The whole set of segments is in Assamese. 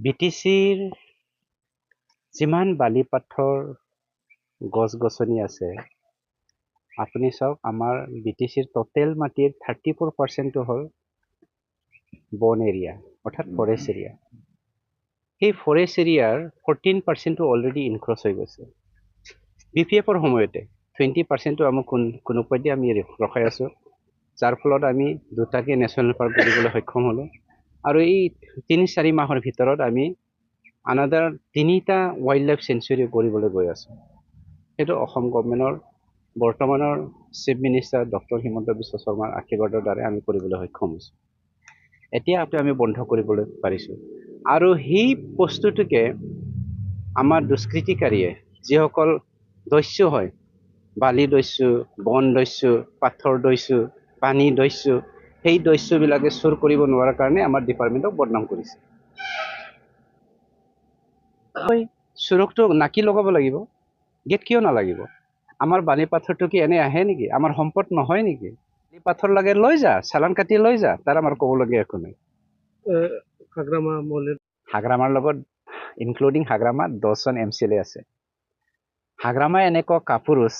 BTCৰ যিমান বালি পাথৰ গছ-গছনি আছে, আপুনি চাওক আমাৰ BTCৰ টোটেল মাটিৰ 34% হ'ল বন এৰিয়া, অৰ্থাৎ ফৰেষ্ট এৰিয়া। সেই ফৰেষ্ট এৰিয়াৰ 14% অলৰেডি ইনক্ৰচ হৈ গৈছে। BPFৰ সময়তে 20% আমাক কোনোপধ্যে আমি ৰখাই আছোঁ, যাৰ ফলত আমি দুটাকে নেশ্যনেল পাৰ্ক কৰিবলৈ সক্ষম হ'লোঁ। আৰু এই 3-4 মাহৰ ভিতৰত আমি আনাদাৰ 3টা ৱাইল্ড লাইফ চেঞ্চুৰী কৰিবলৈ গৈ আছোঁ। সেইটো অসম গভৰ্ণমেণ্টৰ বৰ্তমানৰ chief minister doctor Himanta Biswa শৰ্মাৰ আশীৰ্বাদৰ দ্বাৰা আমি কৰিবলৈ সক্ষম হৈছোঁ। এতিয়া আমি বন্ধ কৰিবলৈ পাৰিছোঁ। আৰু সেই বস্তুটোকে আমাৰ দুষ্কৃতিকাৰীয়ে, যিসকল দস্যু হয়, বালি দস্যু, বন দস্যু, পাথৰ দস্যু, পানী দস্যু, সেই দস্যুবিলাকে চুৰ কৰিব নোৱাৰাৰ কাৰণে আমাৰ ডিপাৰ্টমেণ্টক বদনাম কৰিছে। চোৰকটো নাকি লগাব লাগিব, গেট কিয় নালাগিব? আমাৰ বালি পাথৰটো কি এনে আহে নেকি? আমাৰ সম্পদ নহয় নেকি? বালি পাথৰ লাগে লৈ যা, চালান কাটি লৈ যা, তাৰ আমাৰ ক'বলগীয়া একো নাই। হাগ্ৰামাৰ লগত ইনক্লুডিং হাগ্ৰামা 10জন MCLA আছে। হাগ্ৰামা এনেকুৱা কাপুৰুষ,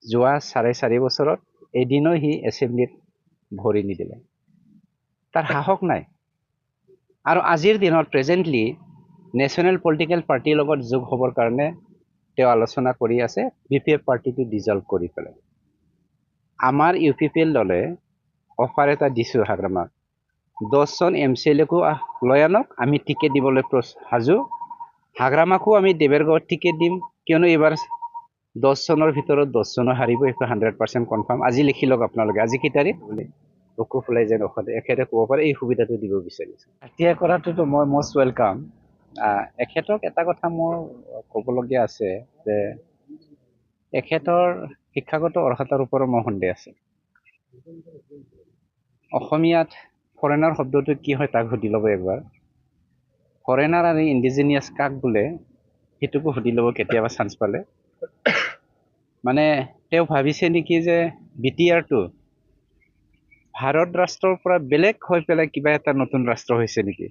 যোৱা 4.5 বছৰত এদিনো সি এছেম্বলিত ভৰি নিদিলে। তাৰ সাহস নাই। আৰু আজিৰ দিনত প্ৰেজেণ্টলি নেশ্যনেল পলিটিকেল পাৰ্টিৰ লগত যোগ হ'বৰ কাৰণে তেওঁ আলোচনা কৰি আছে, BPF পাৰ্টিটো ডিজলভ কৰি পেলাই। আমাৰ UPPL দলে অফাৰ এটা দিছোঁ হাগ্ৰামাক, 10জন MCLAকো লৈ আনক, আমি টিকেট দিবলৈ সাজু। হাগ্ৰামাকো আমি দেৱৰগাঁৱত টিকেট দিম, কিয়নো এইবাৰ 10জনৰ ভিতৰত 10জনো হাৰিব, এইটো 100% কনফাৰ্ম। আজি লিখি লওক আপোনালোকে, আজি কি তাৰিখ বুলি বুকু ফুলাই যেন এখেতে ক'ব পাৰে, এই সুবিধাটো দিব বিচাৰিছোঁ। এতিয়া কৰাটোতো মই মষ্ট ৱেলকাম। এখেতক এটা কথা মোৰ ক'বলগীয়া আছে যে এখেতৰ শিক্ষাগত অৰ্হতাৰ ওপৰত মোৰ সন্দেহ আছে। অসমীয়াত ফৰেনাৰ শব্দটো কি হয় তাক সুধি ল'ব একবাৰ। ফৰেনাৰ আৰু ইণ্ডিজিনিয়াছ কাক বোলে সেইটোকো সুধি ল'ব কেতিয়াবা চান্স পালে। মানে তেওঁ ভাবিছে নেকি যে BTRটো ভাৰত ৰাষ্ট্ৰৰ পৰা বেলেগ হৈ পেলাই কিবা এটা নতুন ৰাষ্ট্ৰ হৈছে নেকি,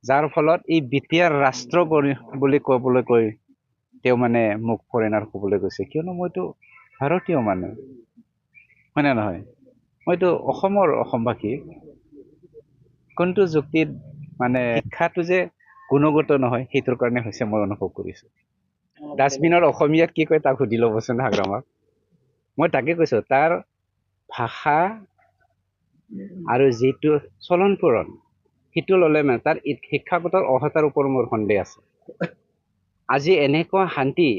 যাৰ ফলত এই BTR ৰাষ্ট্ৰ বুলি ক'বলৈ কৈ তেওঁ মানে মোক ফৰেনাৰ ক'বলৈ গৈছে। কিয়নো মইতো ভাৰতীয় মানুহ, হয় নে নহয়? মইতো অসমবাসী। কোনটো যুক্তিত মানে শিক্ষাটো যে গুণগত নহয়, সেইটোৰ কাৰণে হৈছে মই অনুভৱ কৰিছোঁ। ডাষ্টবিনৰ অসমীয়াত কি কয় তাক সুধি ল'বচোন হাগ্ৰামাক। মই তাকে কৈছোঁ, তাৰ ভাষা আৰু যিটো চলন ফুৰণ, সেইটো ল'লে মানে তাৰ শিক্ষাগত অৰ্হতাৰ ওপৰত মোৰ সন্দেহ আছে। আজি এনেকুৱা শান্তি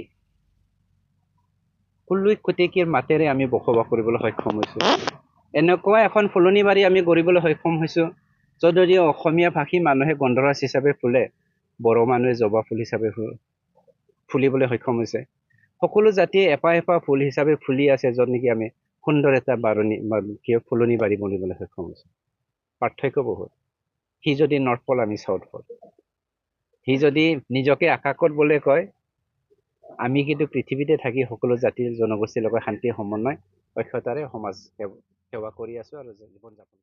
16 শতিকাৰ মাতেৰে আমি বসবাস কৰিবলৈ সক্ষম হৈছোঁ। এনেকুৱা এখন ফুলনি বাৰী আমি গঢ়িবলৈ সক্ষম হৈছোঁ, য'ত যদি অসমীয়া ভাষী মানুহে গন্ধৰাজ হিচাপে ফুলে, বড়ো মানুহে জবা ফুল হিচাপে ফুলিবলৈ সক্ষম হৈছে। সকলো জাতিয়ে এপাহ ফুল হিচাপে ফুলি আছে, য'ত নেকি আমি সুন্দৰ এটা ফুলনি বাৰী বনিবলৈ সক্ষম হৈছোঁ। পাৰ্থক্য বহুত। সি যদি নৰ্থ পল, আমি চাউথ পল। সি যদি নিজকে আকাশত বোলে কয়, আমি কিন্তু পৃথিৱীতে থাকি সকলো জাতি জনগোষ্ঠীৰ লগত শান্তি সমন্বয় অক্ষতাৰে সমাজ সেৱা কৰি আছোঁ আৰু জীৱন যাপন